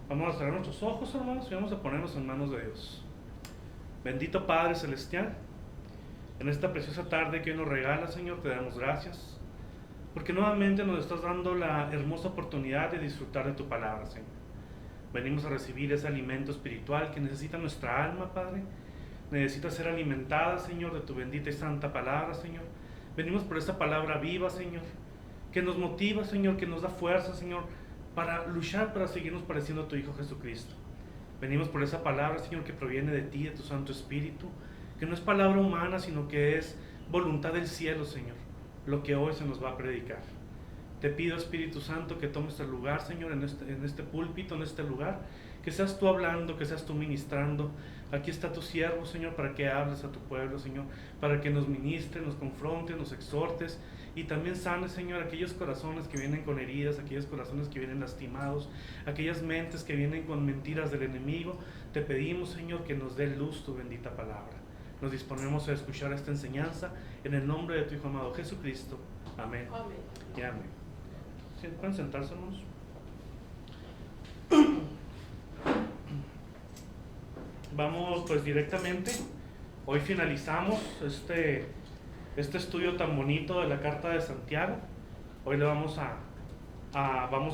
Vamos a cerrar nuestros ojos, hermanos, y vamos a ponernos en manos de Dios. Bendito Padre Celestial, en esta preciosa tarde que hoy nos regala, Señor, te damos gracias, porque nuevamente nos estás dando la hermosa oportunidad de disfrutar de tu palabra, Señor. Venimos a recibir ese alimento espiritual que necesita nuestra alma, Padre. Necesita ser alimentada, Señor, de tu bendita y santa palabra, Señor. Venimos por esa palabra viva, Señor, que nos motiva, Señor, que nos da fuerza, Señor, para luchar, para seguirnos pareciendo a tu Hijo Jesucristo. Venimos por esa palabra, Señor, que proviene de ti, de tu Santo Espíritu, que no es palabra humana, sino que es voluntad del cielo, Señor, lo que hoy se nos va a predicar. Te pido, Espíritu Santo, que tomes el lugar, Señor, en este púlpito, en este lugar, que seas tú hablando, que seas tú ministrando. Aquí está tu siervo, Señor, para que hables a tu pueblo, Señor, para que nos ministres, nos confrontes, nos exhortes y también sanes, Señor, aquellos corazones que vienen con heridas, aquellos corazones que vienen lastimados, aquellas mentes que vienen con mentiras del enemigo. Te pedimos, Señor, que nos dé luz tu bendita palabra. Nos disponemos a escuchar esta enseñanza en el nombre de tu Hijo amado Jesucristo. Amén. Amén. Y amén. ¿Sí? ¿Pueden sentarse, hermanos? Vamos pues directamente. Hoy finalizamos este estudio tan bonito de la carta de Santiago. Hoy le vamos a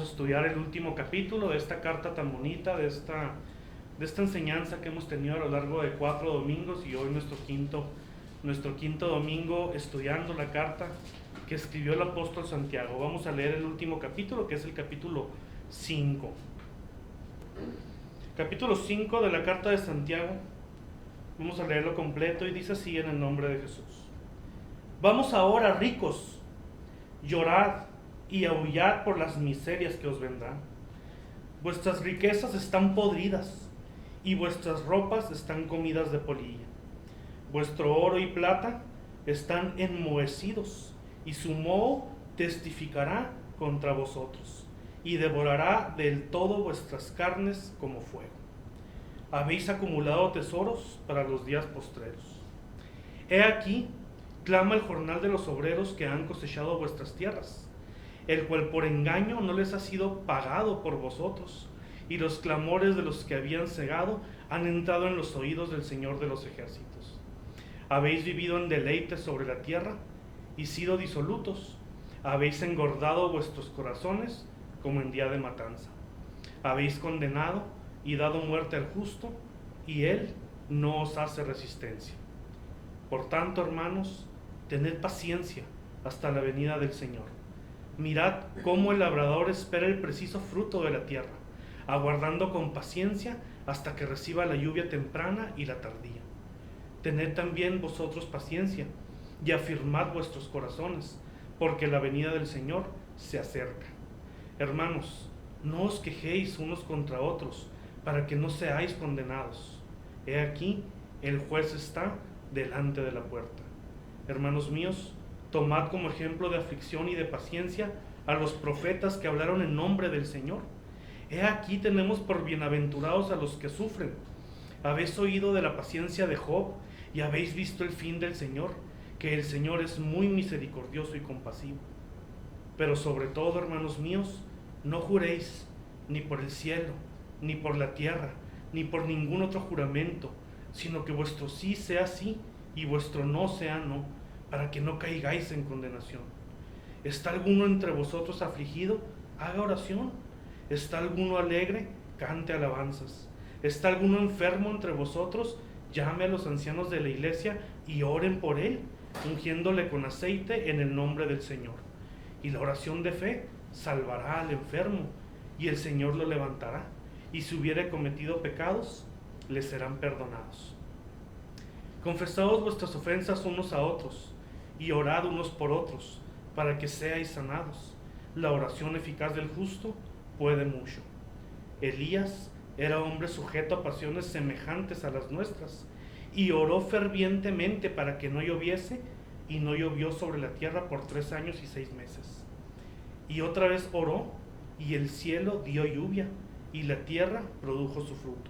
estudiar el último capítulo de esta carta tan bonita, de esta enseñanza que hemos tenido a lo largo de 4 domingos, y hoy nuestro quinto domingo estudiando la carta que escribió el apóstol Santiago. Vamos a leer el último capítulo, que es el capítulo 5. Capítulo 5 de la carta de Santiago. Vamos a leerlo completo y dice así en el nombre de Jesús. Vamos ahora, ricos, llorad y aullad por las miserias que os vendrán. Vuestras riquezas están podridas y vuestras ropas están comidas de polilla. Vuestro oro y plata están enmohecidos y su moho testificará contra vosotros y devorará del todo vuestras carnes como fuego. Habéis acumulado tesoros para los días postreros. He aquí, clama el jornal de los obreros que han cosechado vuestras tierras, el cual por engaño no les ha sido pagado por vosotros, y los clamores de los que habían cegado han entrado en los oídos del Señor de los ejércitos. Habéis vivido en deleite sobre la tierra y sido disolutos. Habéis engordado vuestros corazones como en día de matanza. Habéis condenado y dado muerte al justo, y él no os hace resistencia. Por tanto, hermanos, tened paciencia hasta la venida del Señor. Mirad cómo el labrador espera el preciso fruto de la tierra, aguardando con paciencia hasta que reciba la lluvia temprana y la tardía. Tened también vosotros paciencia y afirmad vuestros corazones, porque la venida del Señor se acerca. Hermanos, no os quejéis unos contra otros, para que no seáis condenados. He aquí, el juez está delante de la puerta. Hermanos míos, tomad como ejemplo de aflicción y de paciencia a los profetas que hablaron en nombre del Señor. He aquí tenemos por bienaventurados a los que sufren. Habéis oído de la paciencia de Job y habéis visto el fin del Señor, que el Señor es muy misericordioso y compasivo. Pero sobre todo, hermanos míos, no juréis ni por el cielo, ni por la tierra, ni por ningún otro juramento, sino que vuestro sí sea sí y vuestro no sea no, para que no caigáis en condenación. ¿Está alguno entre vosotros afligido? Haga oración. ¿Está alguno alegre? Cante alabanzas. ¿Está alguno enfermo entre vosotros? Llame a los ancianos de la iglesia y oren por él, ungiéndole con aceite en el nombre del Señor. Y la oración de fe salvará al enfermo, y el Señor lo levantará, y si hubiere cometido pecados, le serán perdonados. Confesaos vuestras ofensas unos a otros, y orad unos por otros, para que seáis sanados. La oración eficaz del justo puede mucho. Elías era hombre sujeto a pasiones semejantes a las nuestras, y oró fervientemente para que no lloviese, y no llovió sobre la tierra por 3 años y 6 meses. Y otra vez oró, y el cielo dio lluvia, y la tierra produjo su fruto.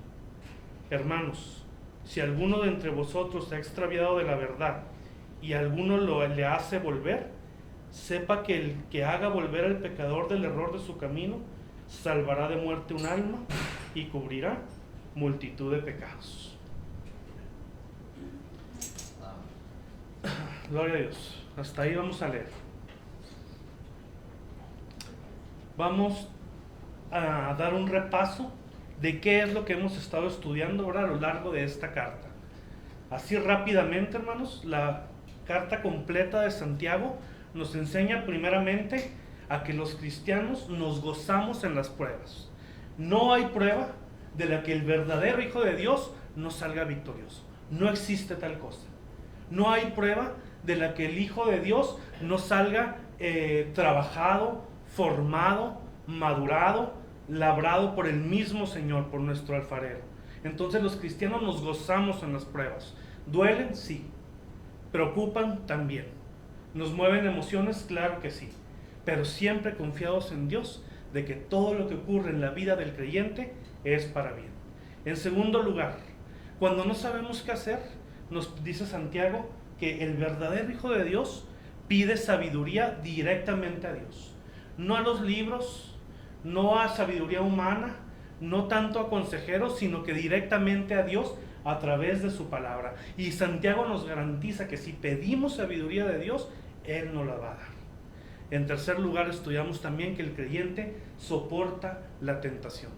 Hermanos, si alguno de entre vosotros se ha extraviado de la verdad, y alguno le hace volver, sepa que el que haga volver al pecador del error de su camino, salvará de muerte un alma y cubrirá multitud de pecados. Gloria a Dios. Hasta ahí vamos a leer. Vamos a dar un repaso de qué es lo que hemos estado estudiando ahora a lo largo de esta carta. Así rápidamente, hermanos, la carta completa de Santiago nos enseña primeramente a que los cristianos nos gozamos en las pruebas. No hay prueba de la que el verdadero Hijo de Dios no salga victorioso. No existe tal cosa. No hay prueba de la que el Hijo de Dios no salga trabajado, formado, madurado, labrado por el mismo Señor, por nuestro alfarero. Entonces los cristianos nos gozamos en las pruebas. ¿Duelen? Sí. ¿Preocupan? También. ¿Nos mueven emociones? Claro que sí. Pero siempre confiados en Dios de que todo lo que ocurre en la vida del creyente es para bien. En segundo lugar, cuando no sabemos qué hacer, nos dice Santiago que el verdadero Hijo de Dios pide sabiduría directamente a Dios. No a los libros, no a sabiduría humana, no tanto a consejeros, sino que directamente a Dios a través de su palabra. Y Santiago nos garantiza que si pedimos sabiduría de Dios, Él nos la va a dar. En tercer lugar, estudiamos también que el creyente soporta la tentación.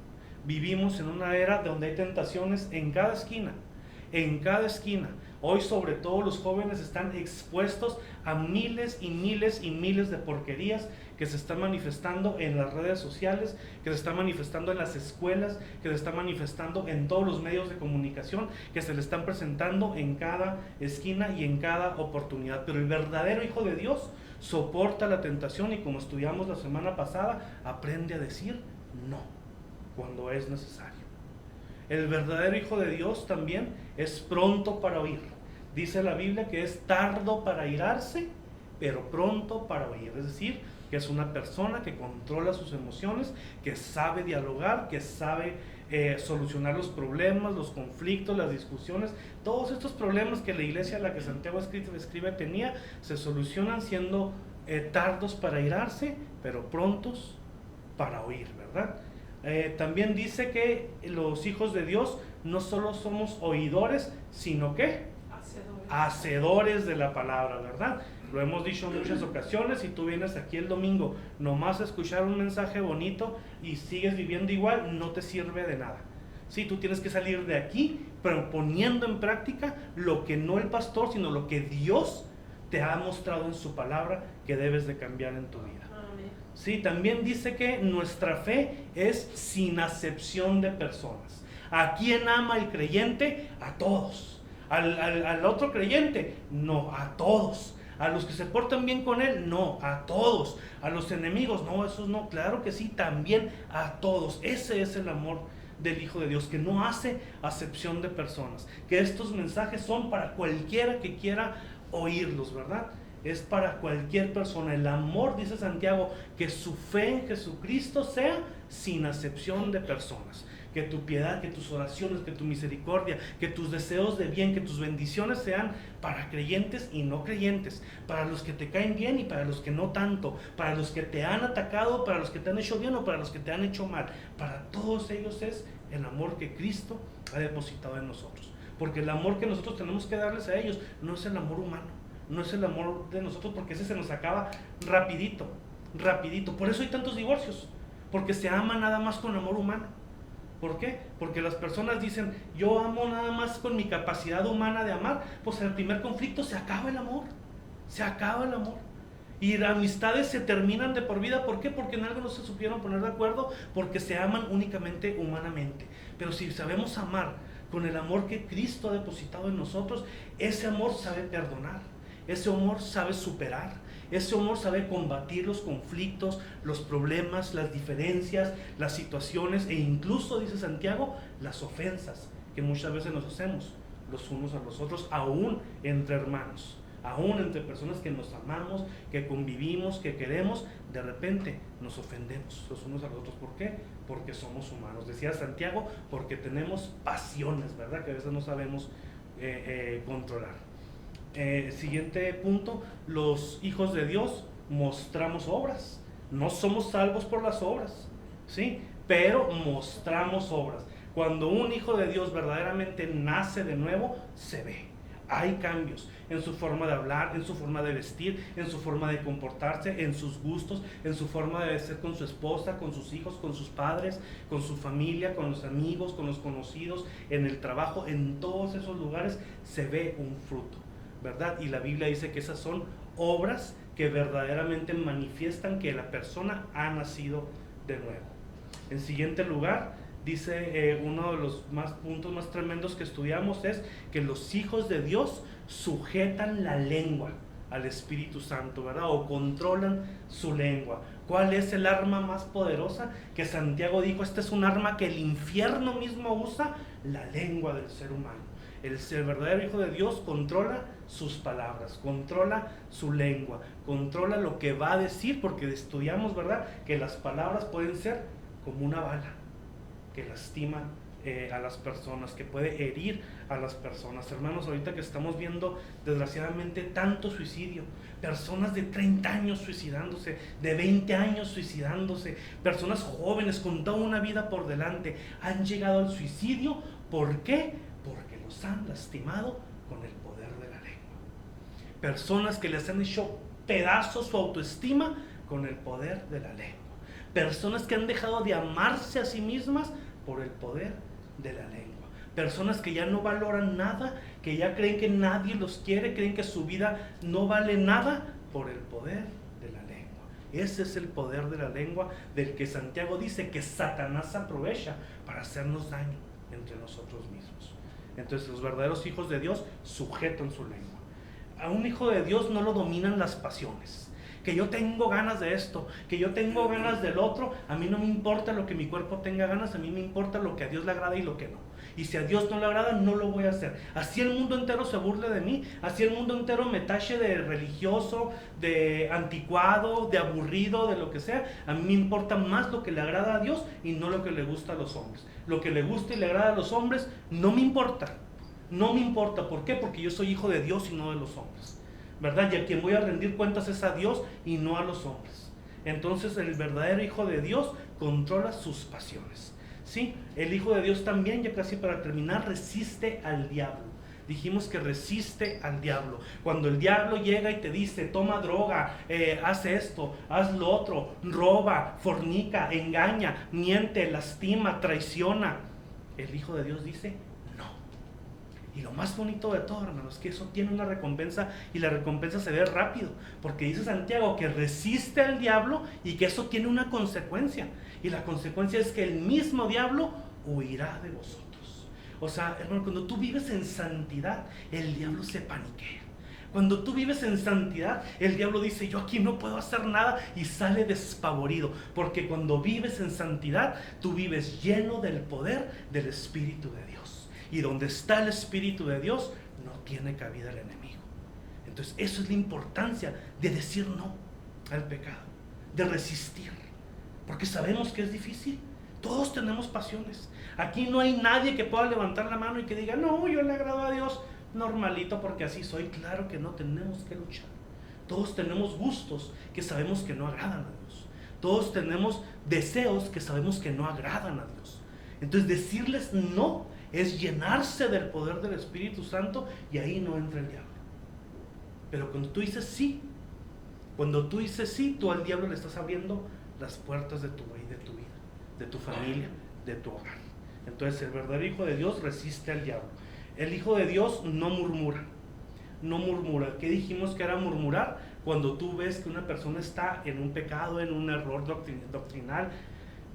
Vivimos en una era donde hay tentaciones en cada esquina. En cada esquina. Hoy sobre todo los jóvenes están expuestos a miles y miles y miles de porquerías que se están manifestando en las redes sociales, que se están manifestando en las escuelas, que se están manifestando en todos los medios de comunicación, que se le están presentando en cada esquina y en cada oportunidad. Pero el verdadero Hijo de Dios soporta la tentación y, como estudiamos la semana pasada, aprende a decir no cuando es necesario. El verdadero Hijo de Dios también es pronto para oír. Dice la Biblia que es tardo para airarse, pero pronto para oír. Es decir, que es una persona que controla sus emociones, que sabe dialogar, que sabe solucionar los problemas, los conflictos, las discusiones. Todos estos problemas que la iglesia a la que Santiago escribe tenía, se solucionan siendo tardos para airarse, pero prontos para oír, ¿verdad? También dice que los hijos de Dios no solo somos oidores, sino que hacedores de la palabra, ¿verdad? Lo hemos dicho en muchas ocasiones. Si tú vienes aquí el domingo nomás a escuchar un mensaje bonito y sigues viviendo igual, no te sirve de nada. Sí, tú tienes que salir de aquí pero poniendo en práctica lo que no el pastor, sino lo que Dios te ha mostrado en su palabra que debes de cambiar en tu vida. Sí, también dice que nuestra fe es sin acepción de personas. ¿A quién ama el creyente? A todos. Al otro creyente, no, a todos. A los que se portan bien con él, no, a todos. A los enemigos, no, esos no, claro que sí, también a todos. Ese es el amor del Hijo de Dios, que no hace acepción de personas, que estos mensajes son para cualquiera que quiera oírlos, ¿verdad? Es para cualquier persona. El amor, dice Santiago, que su fe en Jesucristo sea sin acepción de personas. Que tu piedad, que tus oraciones, que tu misericordia, que tus deseos de bien, que tus bendiciones sean para creyentes y no creyentes, para los que te caen bien y para los que no tanto, para los que te han atacado, para los que te han hecho bien o para los que te han hecho mal. Para todos ellos es el amor que Cristo ha depositado en nosotros. Porque el amor que nosotros tenemos que darles a ellos no es el amor humano, no es el amor de nosotros, porque ese se nos acaba rapidito, rapidito. Por eso hay tantos divorcios, porque se ama nada más con amor humano. ¿Por qué? Porque las personas dicen, yo amo nada más con mi capacidad humana de amar. Pues en el primer conflicto se acaba el amor, se acaba el amor. Y las amistades se terminan de por vida. ¿Por qué? Porque en algo no se supieron poner de acuerdo, porque se aman únicamente humanamente. Pero si sabemos amar con el amor que Cristo ha depositado en nosotros, ese amor sabe perdonar, ese amor sabe superar, ese amor sabe combatir los conflictos, los problemas, las diferencias, las situaciones e incluso, dice Santiago, las ofensas que muchas veces nos hacemos los unos a los otros, aún entre hermanos, aún entre personas que nos amamos, que convivimos, que queremos. De repente nos ofendemos los unos a los otros. ¿Por qué? Porque somos humanos. Decía Santiago, porque tenemos pasiones, ¿verdad? Que a veces no sabemos controlar. Siguiente punto, los hijos de Dios mostramos obras. No somos salvos por las obras, ¿sí? Pero mostramos obras. Cuando un hijo de Dios verdaderamente nace de nuevo, se ve. Hay cambios en su forma de hablar, en su forma de vestir, en su forma de comportarse, en sus gustos, en su forma de ser con su esposa, con sus hijos, con sus padres, con su familia, con los amigos, con los conocidos, en el trabajo. En todos esos lugares se ve un fruto, ¿verdad? Y la Biblia dice que esas son obras que verdaderamente manifiestan que la persona ha nacido de nuevo. En siguiente lugar, dice uno de los puntos más tremendos que estudiamos es que los hijos de Dios sujetan la lengua al Espíritu Santo, ¿verdad? O controlan su lengua. ¿Cuál es el arma más poderosa? Que Santiago dijo, este es un arma que el infierno mismo usa, la lengua del ser humano. El verdadero hijo de Dios controla sus palabras, controla su lengua, controla lo que va a decir, porque estudiamos, ¿verdad?, que las palabras pueden ser como una bala que lastima a las personas, que puede herir a las personas. Hermanos, ahorita que estamos viendo desgraciadamente tanto suicidio, personas de 30 años suicidándose, de 20 años suicidándose, personas jóvenes con toda una vida por delante, han llegado al suicidio. ¿Por qué? Porque los han lastimado con el poder de la lengua. Personas que les han hecho pedazos su autoestima con el poder de la lengua. Personas que han dejado de amarse a sí mismas por el poder de la lengua. Personas que ya no valoran nada, que ya creen que nadie los quiere, creen que su vida no vale nada por el poder de la lengua. Ese es el poder de la lengua del que Santiago dice que Satanás aprovecha para hacernos daño entre nosotros mismos. Entonces los verdaderos hijos de Dios sujetan su lengua. A un hijo de Dios no lo dominan las pasiones. Que yo tengo ganas de esto, que yo tengo ganas del otro, a mí no me importa lo que mi cuerpo tenga ganas, a mí me importa lo que a Dios le agrada y lo que no. Y si a Dios no le agrada, no lo voy a hacer. Así el mundo entero se burle de mí, así el mundo entero me tache de religioso, de anticuado, de aburrido, de lo que sea. A mí me importa más lo que le agrada a Dios y no lo que le gusta a los hombres. Lo que le gusta y le agrada a los hombres no me importa. No me importa. ¿Por qué? Porque yo soy hijo de Dios y no de los hombres, ¿verdad? Y a quien voy a rendir cuentas es a Dios y no a los hombres. Entonces el verdadero hijo de Dios controla sus pasiones, ¿sí? El hijo de Dios también, ya casi para terminar, resiste al diablo. Dijimos que resiste al diablo. Cuando el diablo llega y te dice, toma droga, haz esto, haz lo otro, roba, fornica, engaña, miente, lastima, traiciona, el hijo de Dios dice, y lo más bonito de todo, hermanos, es que eso tiene una recompensa, y la recompensa se ve rápido, porque dice Santiago que resiste al diablo y que eso tiene una consecuencia, y la consecuencia es que el mismo diablo huirá de vosotros. O sea, hermano, cuando tú vives en santidad, el diablo se paniquea. Cuando tú vives en santidad, el diablo dice, yo aquí no puedo hacer nada, y sale despavorido, porque cuando vives en santidad, tú vives lleno del poder del Espíritu de Dios. Y donde está el Espíritu de Dios, no tiene cabida el enemigo. Entonces, eso es la importancia de decir no al pecado, de resistir, porque sabemos que es difícil. Todos tenemos pasiones. Aquí no hay nadie que pueda levantar la mano y que diga, no, yo le agrado a Dios normalito porque así soy. Claro que no, tenemos que luchar. Todos tenemos gustos que sabemos que no agradan a Dios. Todos tenemos deseos que sabemos que no agradan a Dios. Entonces, decirles no es llenarse del poder del Espíritu Santo, y ahí no entra el diablo. Pero cuando tú dices sí, tú al diablo le estás abriendo las puertas de tu vida, de tu familia, de tu hogar. Entonces el verdadero hijo de Dios resiste al diablo. El hijo de Dios no murmura. No murmura. ¿Qué dijimos que era murmurar? Cuando tú ves que una persona está en un pecado, en un error doctrinal,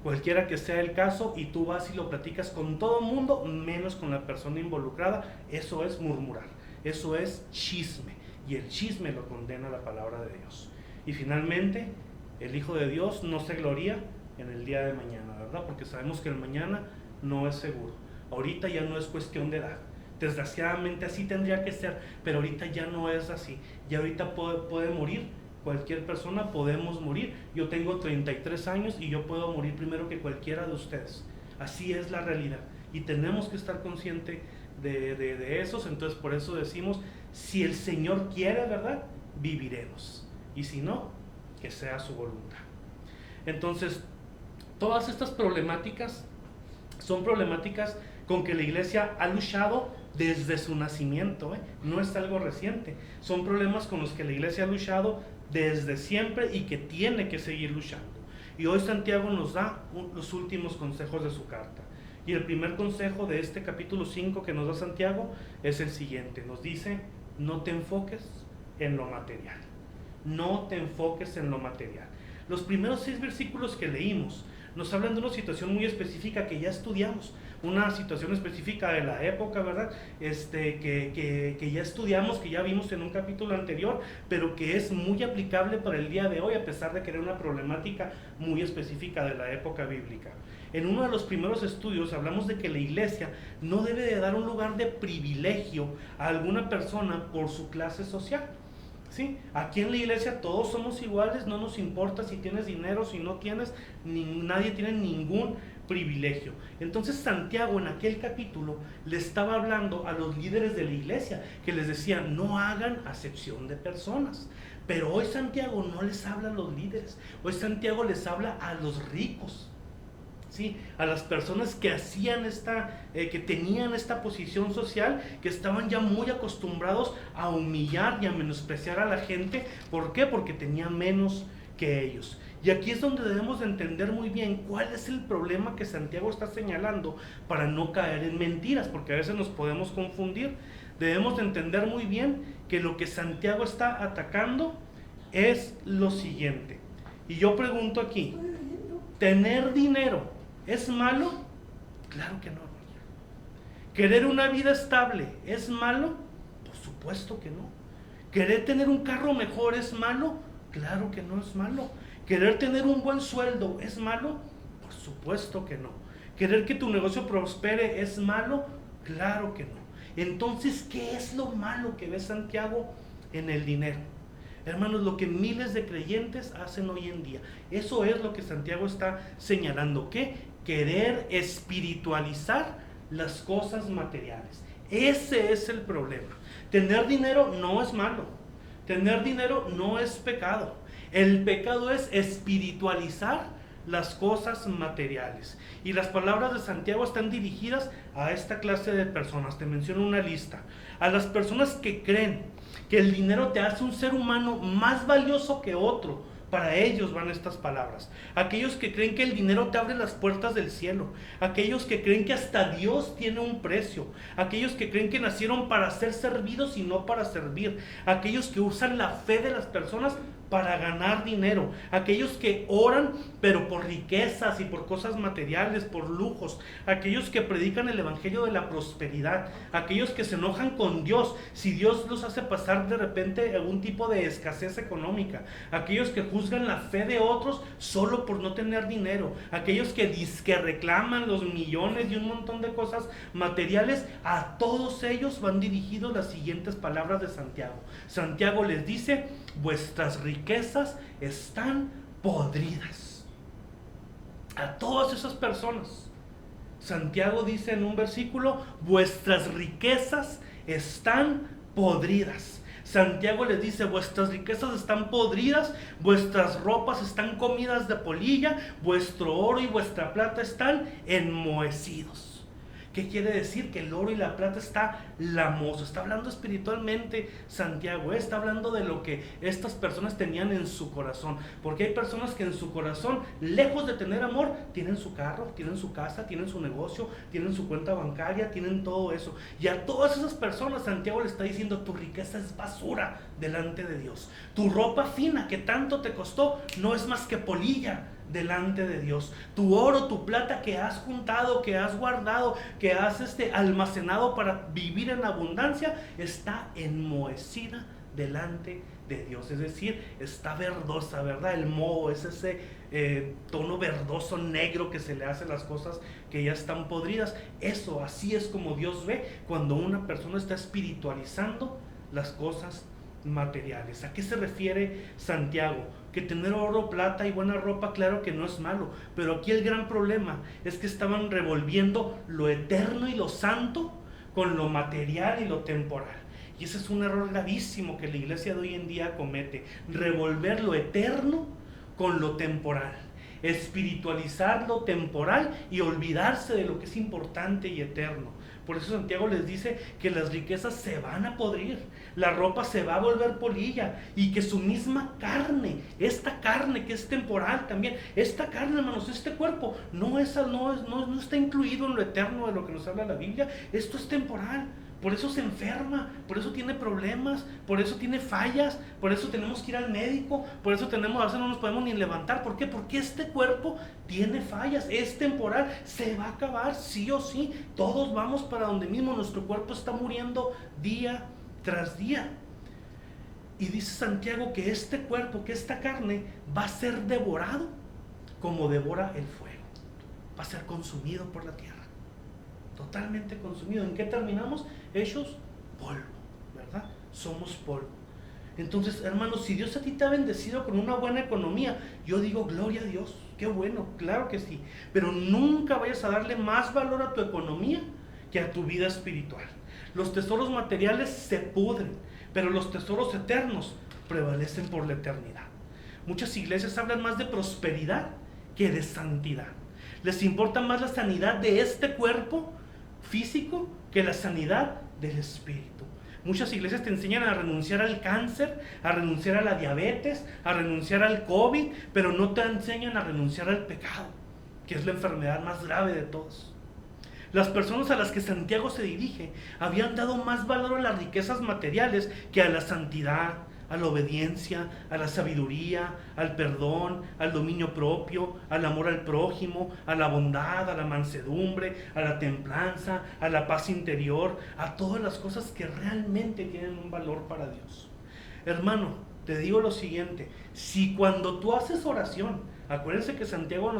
cualquiera que sea el caso, y tú vas y lo platicas con todo el mundo, menos con la persona involucrada, eso es murmurar, eso es chisme, y el chisme lo condena la palabra de Dios. Y finalmente, el hijo de Dios no se gloría en el día de mañana, ¿verdad? Porque sabemos que el mañana no es seguro. Ahorita ya no es cuestión de edad. Desgraciadamente así tendría que ser, pero ahorita ya no es así. Ya ahorita puede morir cualquier persona, podemos morir. Yo tengo 33 años y yo puedo morir primero que cualquiera de ustedes. Así es la realidad, y tenemos que estar conscientes de esos. Entonces por eso decimos, si el Señor quiere, ¿verdad?, viviremos, y si no, que sea su voluntad. Entonces, Todas estas problemáticas son problemáticas con que la iglesia ha luchado desde su nacimiento, no es algo reciente. Son problemas con los que la iglesia ha luchado desde siempre y que tiene que seguir luchando. Y hoy Santiago nos da los últimos consejos de su carta. Y el primer consejo de este capítulo 5 que nos da Santiago es el siguiente. Nos dice: no te enfoques en lo material. No te enfoques en lo material. Los primeros 6 versículos que leímos nos hablan de una situación muy específica que ya estudiamos, una situación específica de la época, ¿verdad? Que ya estudiamos, que ya vimos en un capítulo anterior, pero que es muy aplicable para el día de hoy, a pesar de que era una problemática muy específica de la época bíblica. En uno de los primeros estudios hablamos de que la iglesia no debe de dar un lugar de privilegio a alguna persona por su clase social. ¿Sí? Aquí en la iglesia todos somos iguales, no nos importa si tienes dinero, si no tienes, nadie tiene ningún privilegio. Entonces Santiago en aquel capítulo le estaba hablando a los líderes de la iglesia, que les decía: no hagan acepción de personas. Pero hoy Santiago no les habla a los líderes, hoy Santiago les habla a los ricos. ¿Sí? A las personas que hacían que tenían esta posición social, que estaban ya muy acostumbrados a humillar y a menospreciar a la gente. ¿Por qué? Porque tenían menos que ellos. Y aquí es donde debemos de entender muy bien cuál es el problema que Santiago está señalando para no caer en mentiras, porque a veces nos podemos confundir. Debemos de entender muy bien que lo que Santiago está atacando es lo siguiente. Y yo pregunto aquí: ¿tener dinero es malo? Claro que no. ¿Querer una vida estable es malo? Por supuesto que no. ¿Querer tener un carro mejor es malo? Claro que no es malo. ¿Querer tener un buen sueldo es malo? Por supuesto que no. ¿Querer que tu negocio prospere es malo? Claro que no. Entonces, ¿qué es lo malo que ve Santiago en el dinero? Hermanos, lo que miles de creyentes hacen hoy en día, eso es lo que Santiago está señalando, que querer espiritualizar las cosas materiales. Ese es el problema. Tener dinero no es malo, tener dinero no es pecado. El pecado es espiritualizar las cosas materiales. Y las palabras de Santiago están dirigidas a esta clase de personas. Te menciono una lista: a las personas que creen que el dinero te hace un ser humano más valioso que otro. Para ellos van estas palabras. Aquellos que creen que el dinero te abre las puertas del cielo. Aquellos que creen que hasta Dios tiene un precio. Aquellos que creen que nacieron para ser servidos y no para servir. Aquellos que usan la fe de las personas para ganar dinero. Aquellos que oran pero por riquezas y por cosas materiales, por lujos. Aquellos que predican el evangelio de la prosperidad. Aquellos que se enojan con Dios si Dios los hace pasar de repente algún tipo de escasez económica. Aquellos que juzgan la fe de otros solo por no tener dinero. Aquellos que reclaman los millones y un montón de cosas materiales. A todos ellos van dirigidos las siguientes palabras de Santiago. Santiago les dice: vuestras riquezas están podridas. A todas esas personas Santiago dice en un versículo: vuestras riquezas están podridas. Santiago les dice: vuestras riquezas están podridas, vuestras ropas están comidas de polilla, vuestro oro y vuestra plata están enmohecidos. ¿Qué quiere decir? Que el oro y la plata está lamoso. Está hablando espiritualmente Santiago, está hablando de lo que estas personas tenían en su corazón. Porque hay personas que en su corazón, lejos de tener amor, tienen su carro, tienen su casa, tienen su negocio, tienen su cuenta bancaria, tienen todo eso. Y a todas esas personas Santiago le está diciendo: tu riqueza es basura delante de Dios. Tu ropa fina que tanto te costó no es más que polilla delante de Dios. Tu oro, tu plata que has juntado, que has guardado, que has almacenado para vivir en abundancia, está enmohecida delante de Dios. Es decir, está verdosa, ¿verdad? El moho es ese tono verdoso negro que se le hace a las cosas que ya están podridas. Eso, así es como Dios ve cuando una persona está espiritualizando las cosas materiales. ¿A qué se refiere Santiago? Que tener oro, plata y buena ropa, claro que no es malo, pero aquí el gran problema es que estaban revolviendo lo eterno y lo santo con lo material y lo temporal. Y ese es un error gravísimo que la iglesia de hoy en día comete: revolver lo eterno con lo temporal. espiritualizar lo temporal y olvidarse de lo que es importante y eterno. Por eso Santiago les dice que las riquezas se van a podrir, la ropa se va a volver polilla, y que su misma carne, esta carne que es temporal también, esta carne, hermanos, este cuerpo, no está incluido en lo eterno de lo que nos habla la Biblia. Esto es temporal. Por eso se enferma, por eso tiene problemas, por eso tiene fallas, por eso tenemos que ir al médico, por eso a veces no nos podemos ni levantar. ¿Por qué? Porque este cuerpo tiene fallas, es temporal, se va a acabar sí o sí. Todos vamos para donde mismo, nuestro cuerpo está muriendo día tras día. Y dice Santiago que este cuerpo, que esta carne va a ser devorado como devora el fuego. Va a ser consumido por la tierra. Totalmente consumido. ¿En qué terminamos? Hechos polvo, ¿verdad? Somos polvo. Entonces, hermanos, si Dios a ti te ha bendecido con una buena economía, yo digo, gloria a Dios, qué bueno, claro que sí. Pero nunca vayas a darle más valor a tu economía que a tu vida espiritual. Los tesoros materiales se pudren, pero los tesoros eternos prevalecen por la eternidad. Muchas iglesias hablan más de prosperidad que de santidad. Les importa más la sanidad de este cuerpo físico que la sanidad del espíritu. Muchas iglesias te enseñan a renunciar al cáncer, a renunciar a la diabetes, a renunciar al COVID, pero no te enseñan a renunciar al pecado, que es la enfermedad más grave de todas. Las personas a las que Santiago se dirige habían dado más valor a las riquezas materiales que a la santidad, a la obediencia, a la sabiduría, al perdón, al dominio propio, al amor al prójimo, a la bondad, a la mansedumbre, a la templanza, a la paz interior, a todas las cosas que realmente tienen un valor para Dios. Hermano, te digo lo siguiente: si cuando tú haces oración, acuérdense que Santiago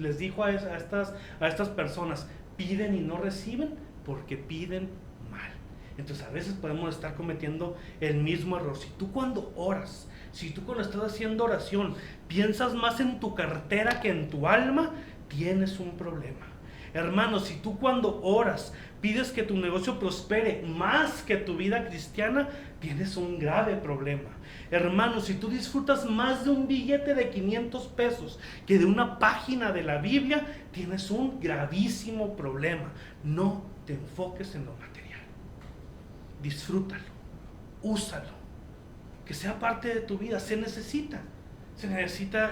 les dijo a estas personas, piden y no reciben porque piden mal. Entonces a veces podemos estar cometiendo el mismo error. Si tú cuando oras, si tú cuando estás haciendo oración piensas más en tu cartera que en tu alma, tienes un problema. Hermano, si tú cuando oras pides que tu negocio prospere más que tu vida cristiana, tienes un grave problema. Hermano, si tú disfrutas más de un billete de 500 pesos que de una página de la Biblia, tienes un gravísimo problema. No te enfoques en lo material. Disfrútalo, úsalo, que sea parte de tu vida. Se necesita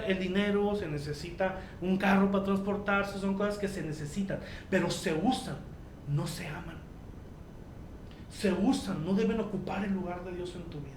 el dinero, se necesita un carro para transportarse, son cosas que se necesitan, pero se usan, no se aman. Se usan, no deben ocupar el lugar de Dios en tu vida.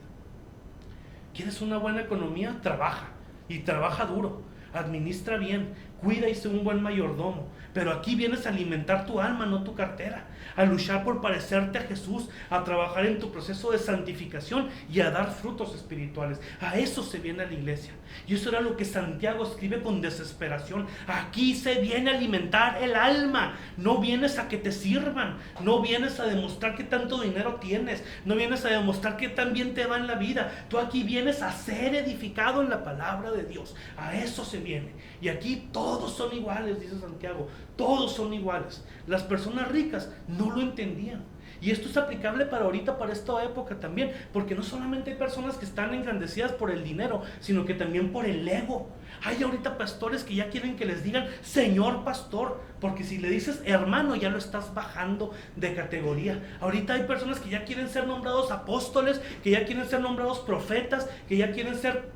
¿Quieres una buena economía? Trabaja, y trabaja duro, administra bien, cuida y sé un buen mayordomo. Pero aquí vienes a alimentar tu alma, no tu cartera, a luchar por parecerte a Jesús, a trabajar en tu proceso de santificación y a dar frutos espirituales. A eso se viene a la iglesia. Y eso era lo que Santiago escribe con desesperación. Aquí se viene a alimentar el alma. No vienes a que te sirvan, no vienes a demostrar qué tanto dinero tienes, no vienes a demostrar qué tan bien te va en la vida. Tú aquí vienes a ser edificado en la palabra de Dios. A eso se viene. Y aquí todos son iguales, dice Santiago. Todos son iguales. Las personas ricas no lo entendían. Y esto es aplicable para ahorita, para esta época también, porque no solamente hay personas que están engrandecidas por el dinero, sino que también por el ego. Hay ahorita pastores que ya quieren que les digan señor pastor, porque si le dices hermano ya lo estás bajando de categoría. Ahorita hay personas que ya quieren ser nombrados apóstoles, que ya quieren ser nombrados profetas, que ya quieren ser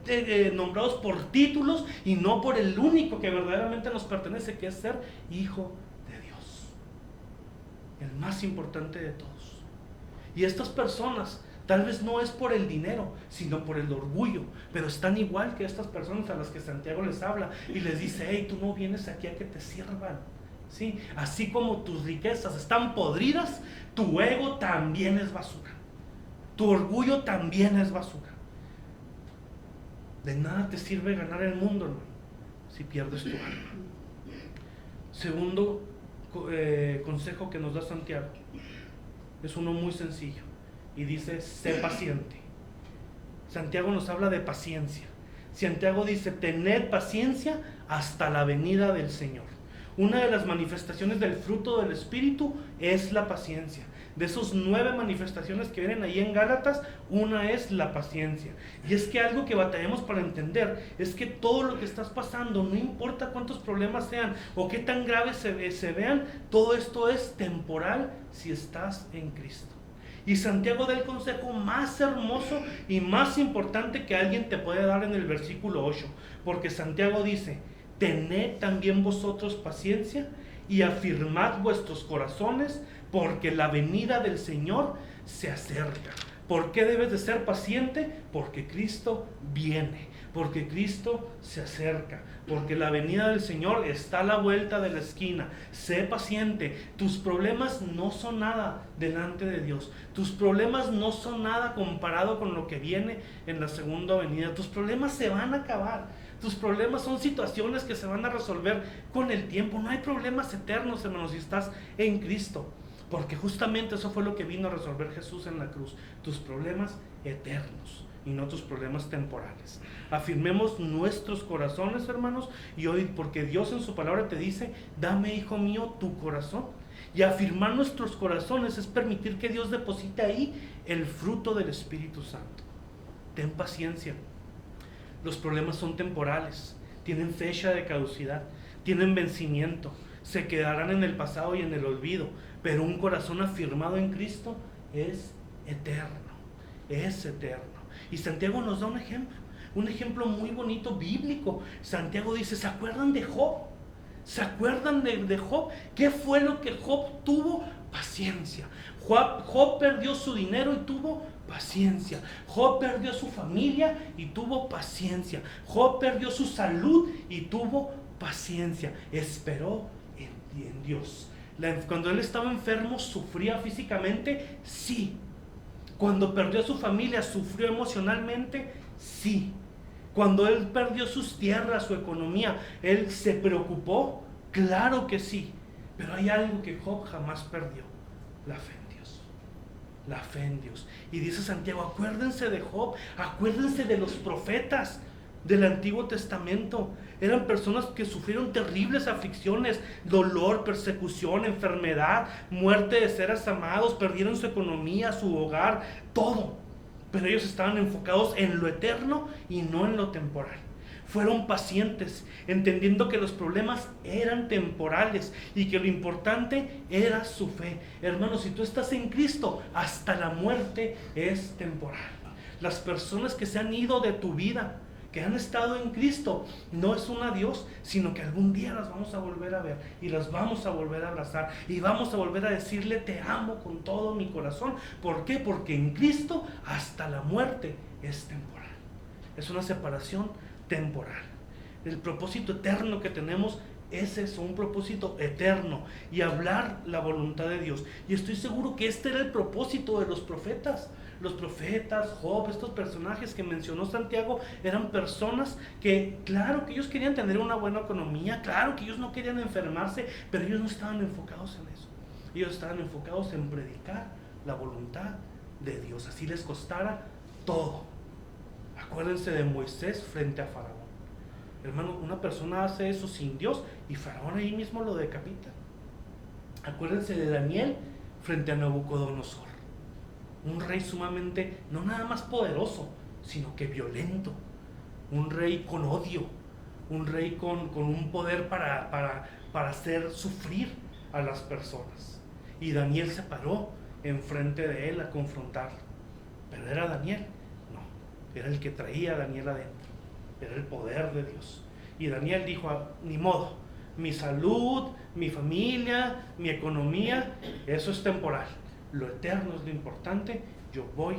nombrados por títulos y no por el único que verdaderamente nos pertenece, que es ser hijo de Dios, el más importante de todos. Y estas personas tal vez no es por el dinero, sino por el orgullo, pero están igual que estas personas a las que Santiago les habla y les dice: hey, tú no vienes aquí a que te sirvan, ¿sí? Así como tus riquezas están podridas, tu ego también es basura, tu orgullo también es basura. De nada te sirve ganar el mundo, hermano, si pierdes tu alma. Segundo consejo que nos da Santiago es uno muy sencillo y dice: sé paciente. Santiago nos habla de paciencia. Santiago dice: tened paciencia hasta la venida del Señor. Una de las manifestaciones del fruto del Espíritu es la paciencia. De esos 9 manifestaciones que vienen ahí en Gálatas, una es la paciencia. Y es que algo que batallamos para entender es que todo lo que estás pasando, no importa cuántos problemas sean o qué tan graves se vean, todo esto es temporal si estás en Cristo. Y Santiago da el consejo más hermoso y más importante que alguien te puede dar en el versículo 8. Porque Santiago dice: tened también vosotros paciencia y afirmad vuestros corazones, porque la venida del Señor se acerca. ¿Por qué debes de ser paciente? Porque Cristo viene, porque Cristo se acerca, porque la venida del Señor está a la vuelta de la esquina. Sé paciente. Tus problemas no son nada delante de Dios. Tus problemas no son nada comparado con lo que viene en la segunda venida. Tus problemas se van a acabar. Tus problemas son situaciones que se van a resolver con el tiempo. No hay problemas eternos, hermanos, si estás en Cristo. Porque justamente eso fue lo que vino a resolver Jesús en la cruz. Tus problemas eternos y no tus problemas temporales. Afirmemos nuestros corazones, hermanos, y hoy, porque Dios en su palabra te dice: dame, hijo mío, tu corazón. Y afirmar nuestros corazones es permitir que Dios deposite ahí el fruto del Espíritu Santo. Ten paciencia. Los problemas son temporales, tienen fecha de caducidad, tienen vencimiento, se quedarán en el pasado y en el olvido, pero un corazón afirmado en Cristo es eterno, es eterno. Y Santiago nos da un ejemplo muy bonito bíblico. Santiago dice: ¿se acuerdan de Job? ¿Se acuerdan de Job? ¿Qué fue lo que Job tuvo? Paciencia. Job perdió su dinero y tuvo paciencia. Job perdió su familia y tuvo paciencia. Job perdió su salud y tuvo paciencia. Esperó en Dios. Cuando él estaba enfermo, ¿sufría físicamente? Sí. Cuando perdió su familia, ¿sufrió emocionalmente? Sí. Cuando él perdió sus tierras, su economía, ¿él se preocupó? Claro que sí. Pero hay algo que Job jamás perdió: la fe en Dios. La fe en Dios. Y dice Santiago: acuérdense de Job, acuérdense de los profetas del Antiguo Testamento. Eran personas que sufrieron terribles aflicciones, dolor, persecución, enfermedad, muerte de seres amados, perdieron su economía, su hogar, todo. Pero ellos estaban enfocados en lo eterno y no en lo temporal. Fueron pacientes, entendiendo que los problemas eran temporales y que lo importante era su fe. Hermanos, si tú estás en Cristo, hasta la muerte es temporal. Las personas que se han ido de tu vida, que han estado en Cristo, no es un adiós, sino que algún día las vamos a volver a ver y las vamos a volver a abrazar y vamos a volver a decirle: te amo con todo mi corazón. ¿Por qué? Porque en Cristo hasta la muerte es temporal. Es una separación temporal. El propósito eterno que tenemos es eso, un propósito eterno, y hablar la voluntad de Dios. Y estoy seguro que este era el propósito de los profetas. Los profetas, Job, estos personajes que mencionó Santiago, eran personas que, claro que ellos querían tener una buena economía, claro que ellos no querían enfermarse, pero ellos no estaban enfocados en eso. Ellos estaban enfocados en predicar la voluntad de Dios, así les costara todo. Acuérdense de Moisés frente a Faraón. Hermano, una persona hace eso sin Dios y Faraón ahí mismo lo decapita. Acuérdense de Daniel frente a Nabucodonosor. Un rey sumamente, no nada más poderoso, sino que violento. Un rey con odio. Un rey con un poder para hacer sufrir a las personas. Y Daniel se paró enfrente de él a confrontarlo. Pero ¿era Daniel? No, era el que traía a Daniel adentro. Era el poder de Dios. Y Daniel dijo: ni modo, mi salud, mi familia, mi economía, eso es temporal. Lo eterno es lo importante. Yo voy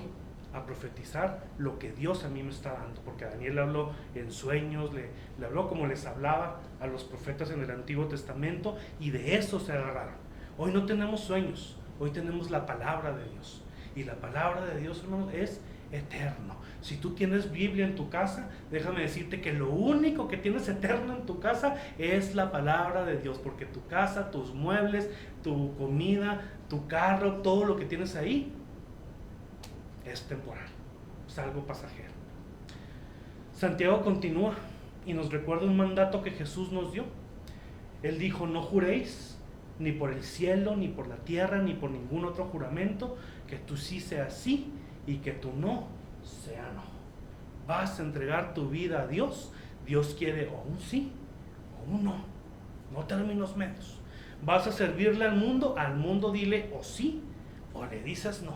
a profetizar lo que Dios a mí me está dando. Porque Daniel habló en sueños, le habló como les hablaba a los profetas en el Antiguo Testamento, y de eso se agarraron. Hoy no tenemos sueños, hoy tenemos la palabra de Dios. Y la palabra de Dios, hermano, es eterno. Si tú tienes Biblia en tu casa, déjame decirte que lo único que tienes eterno en tu casa es la palabra de Dios, porque tu casa, tus muebles, tu comida, tu carro, todo lo que tienes ahí es temporal, es algo pasajero. Santiago continúa y nos recuerda un mandato que Jesús nos dio. Él dijo: no juréis ni por el cielo, ni por la tierra, ni por ningún otro juramento, que tú sí seas sí y que tú no sea no. Vas a entregar tu vida a Dios. Dios quiere o un sí o un no, no términos medios. Vas a servirle al mundo dile o sí o le dices no.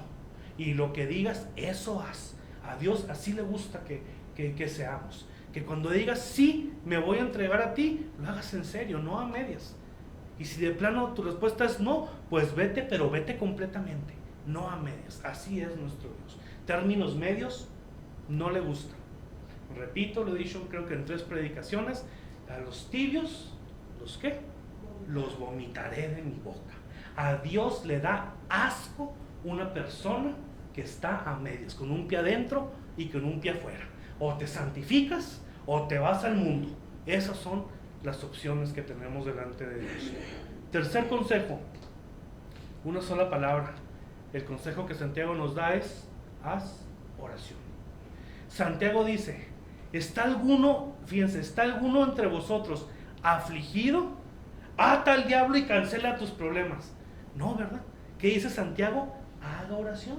Y lo que digas, eso haz. A Dios así le gusta que seamos. Que cuando digas sí, me voy a entregar a ti, lo hagas en serio, no a medias. Y si de plano tu respuesta es no, pues vete, pero vete completamente, no a medias. Así es nuestro Dios. Términos medios no le gustan. Repito, lo he dicho creo que en 3 predicaciones, a los tibios, ¿los qué? Los vomitaré de mi boca. A Dios le da asco una persona que está a medias, con un pie adentro y con un pie afuera. O te santificas o te vas al mundo. Esas son las opciones que tenemos delante de Dios. Tercer consejo, una sola palabra. El consejo que Santiago nos da es: haz oración. Santiago dice: ¿está alguno entre vosotros afligido? Ata al diablo y cancela tus problemas. No, ¿verdad? ¿Qué dice Santiago? Haga oración.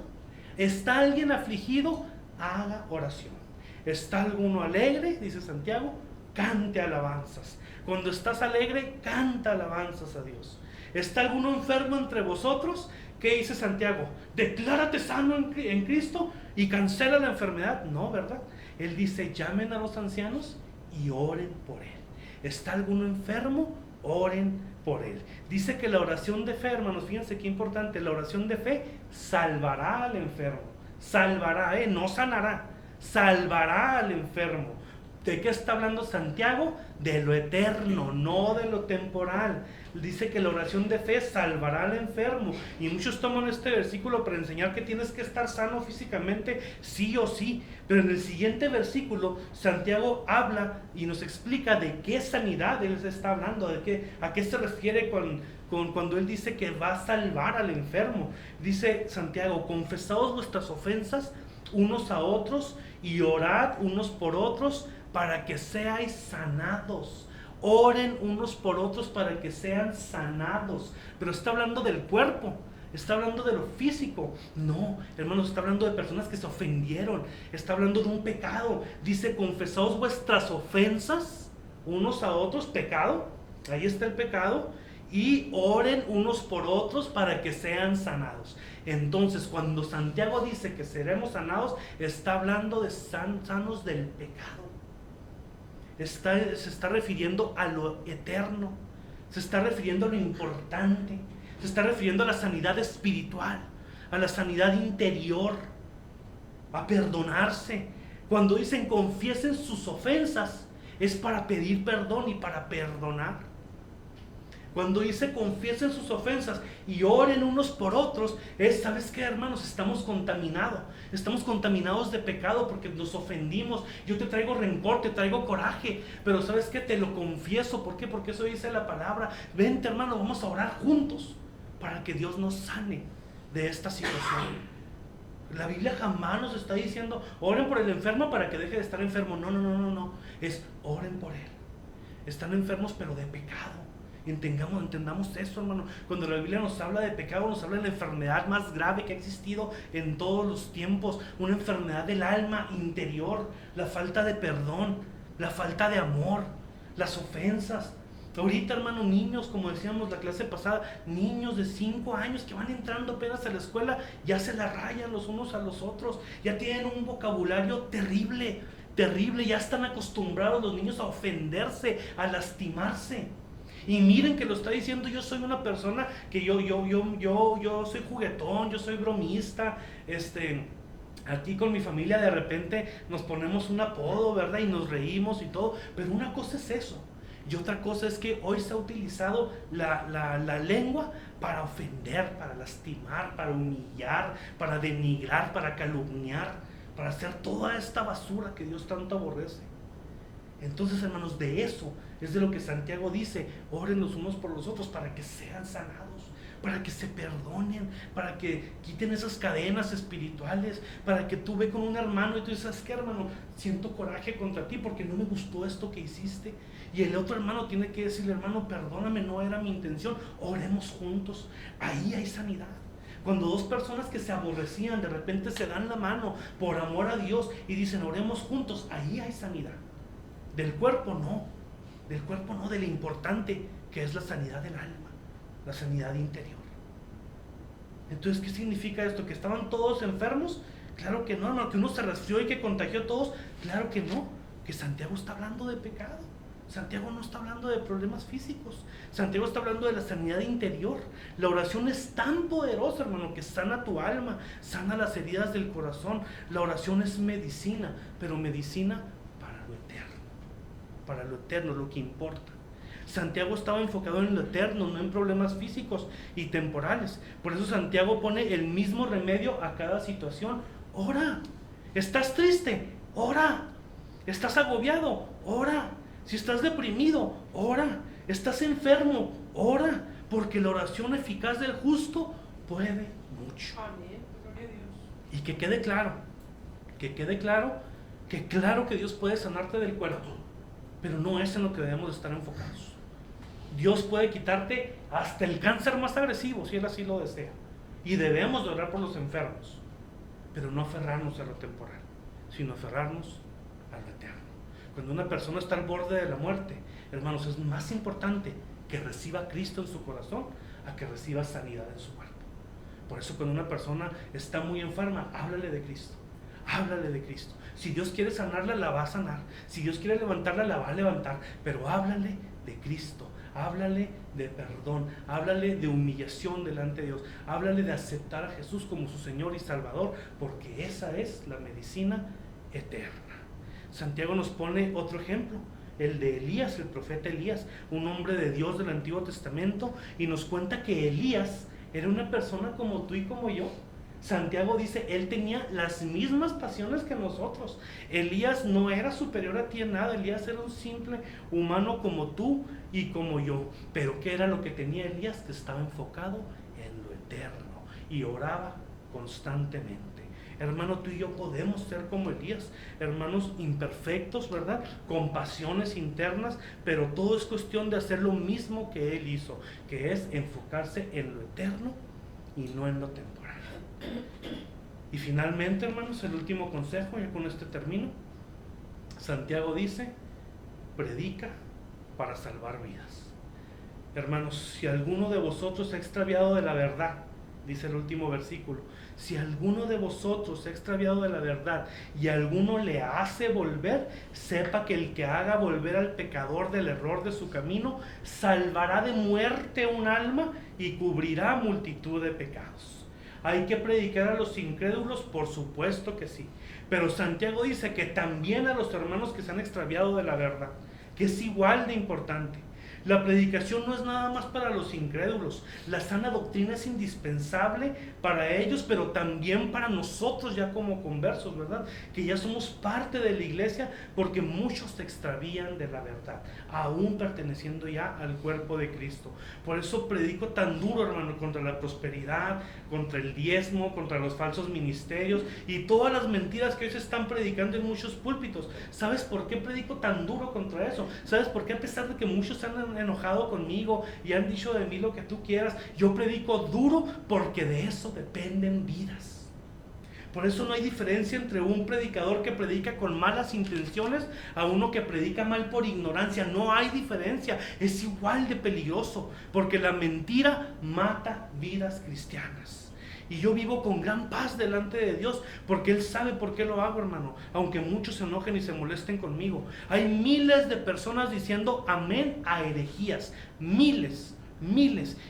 ¿Está alguien afligido? Haga oración. ¿Está alguno alegre? Dice Santiago, cante alabanzas. Cuando estás alegre, canta alabanzas a Dios. ¿Está alguno enfermo entre vosotros? ¿Qué dice Santiago? Declárate sano en Cristo y cancela la enfermedad. No, ¿verdad? Él dice: llamen a los ancianos y oren por él. ¿Está alguno enfermo? Oren por él. Dice que la oración de fe, hermanos, fíjense qué importante, la oración de fe salvará al enfermo. Salvará, no sanará, salvará al enfermo. ¿De qué está hablando Santiago? De lo eterno, no de lo temporal. Dice que la oración de fe salvará al enfermo. Y muchos toman este versículo para enseñar que tienes que estar sano físicamente, sí o sí. Pero en el siguiente versículo, Santiago habla y nos explica de qué sanidad él está hablando, a qué se refiere cuando él dice que va a salvar al enfermo. Dice Santiago: confesaos vuestras ofensas unos a otros y orad unos por otros para que seáis sanados. Oren unos por otros para que sean sanados. Pero está hablando del cuerpo, está hablando de lo físico. No, hermanos, está hablando de personas que se ofendieron, está hablando de un pecado. Dice: confesaos vuestras ofensas unos a otros, pecado, ahí está el pecado, y oren unos por otros para que sean sanados. Entonces, cuando Santiago dice que seremos sanados, está hablando de sanos del pecado. Se está refiriendo a lo eterno, se está refiriendo a lo importante, se está refiriendo a la sanidad espiritual, a la sanidad interior, a perdonarse. Cuando dicen confiesen sus ofensas, es para pedir perdón y para perdonar. Cuando dice confiesen sus ofensas y oren unos por otros, ¿sabes qué, hermanos? Estamos contaminados de pecado porque nos ofendimos. Yo te traigo rencor, te traigo coraje, pero ¿sabes qué? Te lo confieso. ¿Por qué? Porque eso dice la palabra. Vente, hermano, vamos a orar juntos para que Dios nos sane de esta situación. La Biblia jamás nos está diciendo oren por el enfermo para que deje de estar enfermo. No. Es oren por él. Están enfermos pero de pecado. Entendamos eso, hermano. Cuando la Biblia nos habla de pecado, nos habla de la enfermedad más grave que ha existido en todos los tiempos. Una enfermedad del alma interior, la falta de perdón, la falta de amor, las ofensas. Ahorita, hermano, niños, como decíamos la clase pasada, niños de 5 años que van entrando apenas a la escuela, ya se la rayan los unos a los otros, ya tienen un vocabulario terrible, ya están acostumbrados los niños a ofenderse, a lastimarse. Y miren que lo está diciendo: yo soy una persona que yo soy juguetón, yo soy bromista, aquí con mi familia de repente nos ponemos un apodo, ¿verdad? Y nos reímos y todo, pero una cosa es eso, y otra cosa es que hoy se ha utilizado la lengua para ofender, para lastimar, para humillar, para denigrar, para calumniar, para hacer toda esta basura que Dios tanto aborrece. Entonces, hermanos, de eso es de lo que Santiago dice: oren los unos por los otros para que sean sanados. para que se perdonen, para que quiten esas cadenas espirituales, para que tú ve con un hermano y tú dices, ¿sabes qué, hermano? Siento coraje contra ti porque no me gustó esto que hiciste. Y el otro hermano tiene que decirle, hermano, perdóname, no era mi intención, oremos juntos. Ahí hay sanidad. Cuando dos personas que se aborrecían de repente se dan la mano por amor a Dios y dicen, oremos juntos, ahí hay sanidad. Del cuerpo no, de lo importante que es la sanidad del alma, la sanidad interior. Entonces, ¿qué significa esto? ¿Que estaban todos enfermos? Claro que no, no, que uno se resfrió y que contagió a todos, claro que no, que Santiago está hablando de pecado. Santiago no está hablando de problemas físicos. Santiago está hablando de la sanidad interior. La oración es tan poderosa, hermano, que sana tu alma, sana las heridas del corazón. La oración es medicina, pero medicina para lo eterno, lo que importa. Santiago estaba enfocado en lo eterno, no en problemas físicos y temporales. Por eso Santiago pone el mismo remedio a cada situación. Ora. ¿Estás triste? Ora. ¿Estás agobiado? Ora. Si estás deprimido, ora. ¿Estás enfermo? Ora. Porque la oración eficaz del justo puede mucho. Amén. Gloria a Dios. Y que quede claro que Dios puede sanarte del cuerpo, pero no es en lo que debemos estar enfocados. Dios puede quitarte hasta el cáncer más agresivo, si Él así lo desea. Y debemos de orar por los enfermos, pero no aferrarnos a lo temporal, sino aferrarnos a lo eterno. Cuando una persona está al borde de la muerte, hermanos, es más importante que reciba a Cristo en su corazón a que reciba sanidad en su cuerpo. Por eso cuando una persona está muy enferma, háblale de Cristo. Háblale de Cristo. Si Dios quiere sanarla, la va a sanar. Si Dios quiere levantarla, la va a levantar. Pero háblale de Cristo. Háblale de perdón. Háblale de humillación delante de Dios. Háblale de aceptar a Jesús como su Señor y Salvador, porque esa es la medicina eterna. Santiago nos pone otro ejemplo, el de Elías, el profeta Elías, un hombre de Dios del Antiguo Testamento, y nos cuenta que Elías era una persona como tú y como yo. Santiago dice, él tenía las mismas pasiones que nosotros. Elías no era superior a ti en nada. Elías era un simple humano como tú y como yo. Pero ¿qué era lo que tenía Elías? Que estaba enfocado en lo eterno y oraba constantemente. Hermano, tú y yo podemos ser como Elías, hermanos imperfectos, ¿verdad? Con pasiones internas, pero todo es cuestión de hacer lo mismo que él hizo, que es enfocarse en lo eterno y no en lo temporal. Y finalmente, hermanos, el último consejo, ya con este termino. Santiago dice, predica para salvar vidas. Hermanos, si alguno de vosotros se ha extraviado de la verdad, dice el último versículo, si alguno de vosotros se ha extraviado de la verdad y alguno le hace volver, sepa que el que haga volver al pecador del error de su camino, salvará de muerte un alma y cubrirá multitud de pecados. ¿Hay que predicar a los incrédulos? Por supuesto que sí. Pero Santiago dice que también a los hermanos que se han extraviado de la verdad, que es igual de importante. La predicación no es nada más para los incrédulos. La sana doctrina es indispensable para ellos, pero también para nosotros ya como conversos, ¿verdad? Que ya somos parte de la iglesia, porque muchos se extravían de la verdad, aún perteneciendo ya al cuerpo de Cristo. Por eso predico tan duro, hermano, contra la prosperidad, contra el diezmo, contra los falsos ministerios y todas las mentiras que hoy se están predicando en muchos púlpitos. ¿Sabes por qué predico tan duro contra eso? ¿Sabes por qué, a pesar de que muchos han enojado conmigo y han dicho de mí lo que tú quieras, yo predico duro? Porque de eso dependen vidas. Por eso no hay diferencia entre un predicador que predica con malas intenciones a uno que predica mal por ignorancia. No hay diferencia, es igual de peligroso, porque la mentira mata vidas cristianas. Y yo vivo con gran paz delante de Dios, porque Él sabe por qué lo hago, hermano. Aunque muchos se enojen y se molesten conmigo. Hay miles de personas diciendo amén a herejías. Miles.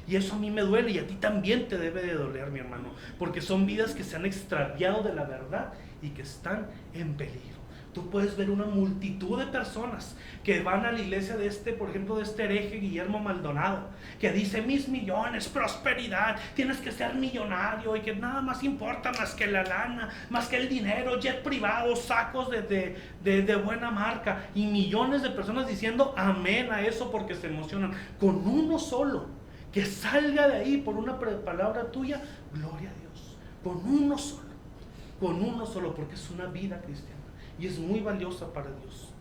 Y eso a mí me duele, y a ti también te debe de doler, mi hermano. Porque son vidas que se han extraviado de la verdad y que están en peligro. Tú puedes ver una multitud de personas que van a la iglesia de por ejemplo, de este hereje Guillermo Maldonado, que dice mis millones, prosperidad, tienes que ser millonario y que nada más importa más que la lana, más que el dinero, jet privado, sacos de buena marca, y millones de personas diciendo amén a eso porque se emocionan. Con uno solo que salga de ahí por una palabra tuya, gloria a Dios, con uno solo, porque es una vida cristiana y es muy valiosa para Dios.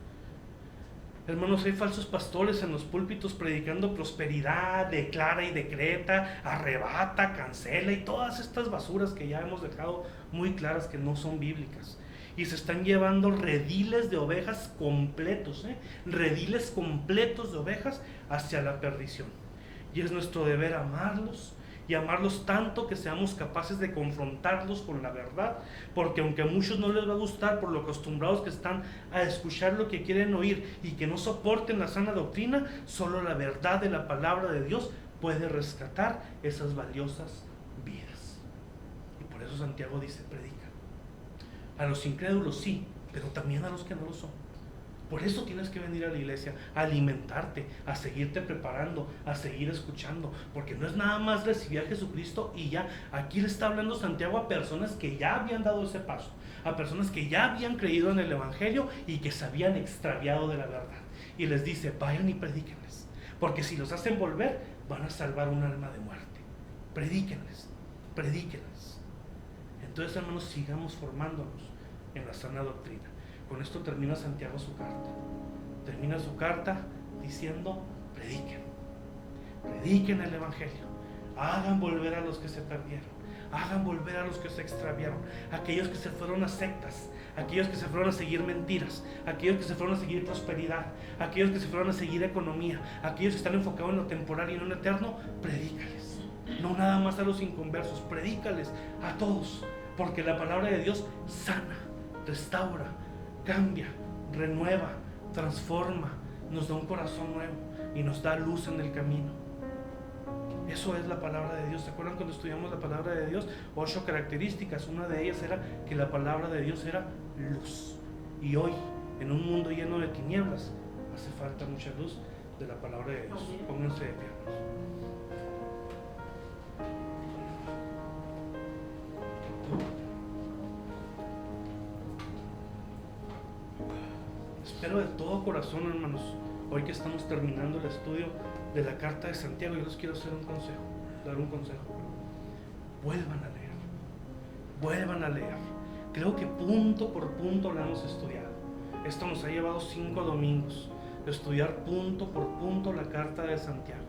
Hermanos, hay falsos pastores en los púlpitos predicando prosperidad, declara y decreta, arrebata, cancela y todas estas basuras que ya hemos dejado muy claras que no son bíblicas. Y se están llevando rediles de ovejas completos, rediles completos de ovejas hacia la perdición. Y es nuestro deber amarlos, y amarlos tanto que seamos capaces de confrontarlos con la verdad, porque aunque a muchos no les va a gustar por lo acostumbrados que están a escuchar lo que quieren oír y que no soporten la sana doctrina, solo la verdad de la palabra de Dios puede rescatar esas valiosas vidas. Y por eso Santiago dice, predica. A los incrédulos sí, pero también a los que no lo son. Por eso tienes que venir a la iglesia, a alimentarte, a seguirte preparando, a seguir escuchando, porque no es nada más recibir a Jesucristo y ya. Aquí le está hablando Santiago a personas que ya habían dado ese paso, a personas que ya habían creído en el Evangelio y que se habían extraviado de la verdad. Y les dice, vayan y predíquenles, porque si los hacen volver, van a salvar un alma de muerte. Predíquenles, predíquenles. Entonces, hermanos, sigamos formándonos en la sana doctrina. Con esto termina Santiago su carta. Termina su carta diciendo, prediquen el Evangelio, hagan volver a los que se perdieron, hagan volver a los que se extraviaron, aquellos que se fueron a sectas, aquellos que se fueron a seguir mentiras, aquellos que se fueron a seguir prosperidad, aquellos que se fueron a seguir economía, aquellos que están enfocados en lo temporal y no en lo eterno, predícales. No nada más a los inconversos, predícales a todos, porque la palabra de Dios sana, restaura, cambia, renueva, transforma, nos da un corazón nuevo y nos da luz en el camino. Eso es la palabra de Dios. ¿Se acuerdan cuando estudiamos la palabra de Dios? 8 características. Una de ellas era que la palabra de Dios era luz. Y hoy, en un mundo lleno de tinieblas, hace falta mucha luz de la palabra de Dios. Pónganse de pie. Espero de todo corazón, hermanos, hoy que estamos terminando el estudio de la carta de Santiago, yo les quiero dar un consejo. Vuelvan a leer. Creo que punto por punto la hemos estudiado. Esto nos ha llevado 5 domingos de estudiar punto por punto la carta de Santiago.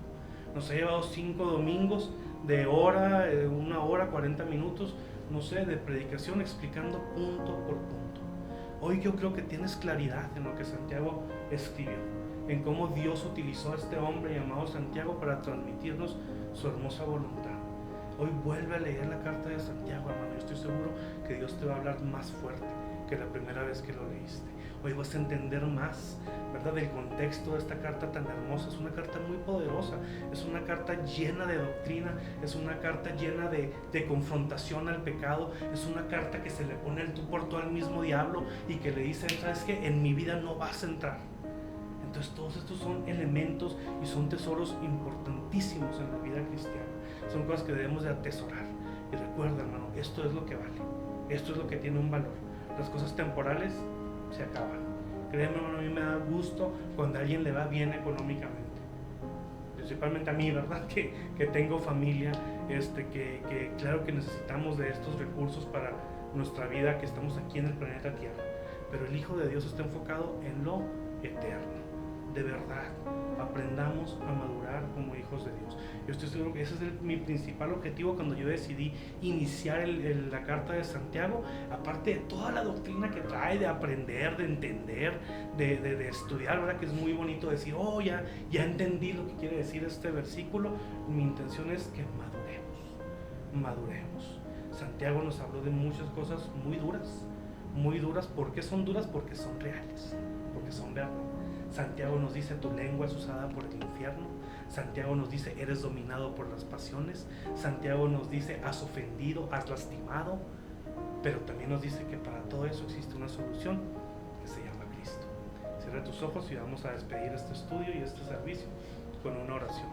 Nos ha llevado 5 domingos de una hora, 40 minutos, no sé, de predicación explicando punto por punto. Hoy yo creo que tienes claridad en lo que Santiago escribió, en cómo Dios utilizó a este hombre llamado Santiago para transmitirnos su hermosa voluntad. Hoy vuelve a leer la carta de Santiago, hermano. Yo estoy seguro que Dios te va a hablar más fuerte que la primera vez que lo leíste. Hoy vas a entender más, ¿verdad?, del contexto de esta carta tan hermosa. Es una carta muy poderosa, es una carta llena de doctrina, es una carta llena de confrontación al pecado, es una carta que se le pone el tú por tú al mismo diablo y que le dice, ¿sabes qué? En mi vida no vas a entrar. Entonces todos estos son elementos y son tesoros importantísimos en la vida cristiana. Son cosas que debemos de atesorar. Y recuerda, hermano, esto es lo que vale, esto es lo que tiene un valor. Las cosas temporales se acaban. Créeme, hermano, a mí me da gusto cuando a alguien le va bien económicamente, principalmente a mí, ¿verdad? Que tengo familia, que claro que necesitamos de estos recursos para nuestra vida, que estamos aquí en el planeta Tierra, pero el Hijo de Dios está enfocado en lo eterno. De verdad, aprendamos a madurar como hijos de Dios. Yo estoy seguro que ese es mi principal objetivo cuando yo decidí iniciar la carta de Santiago, aparte de toda la doctrina que trae, de aprender, de entender, de estudiar, ¿verdad? Que es muy bonito decir, oh, ya entendí lo que quiere decir este versículo. Mi intención es que maduremos. Santiago nos habló de muchas cosas muy duras. ¿Por qué son duras? Porque son reales, porque son verdad. Santiago nos dice, tu lengua es usada por el infierno. Santiago nos dice, eres dominado por las pasiones. Santiago nos dice, has ofendido, has lastimado. Pero también nos dice que para todo eso existe una solución que se llama Cristo. Cierra tus ojos y vamos a despedir este estudio y este servicio con una oración.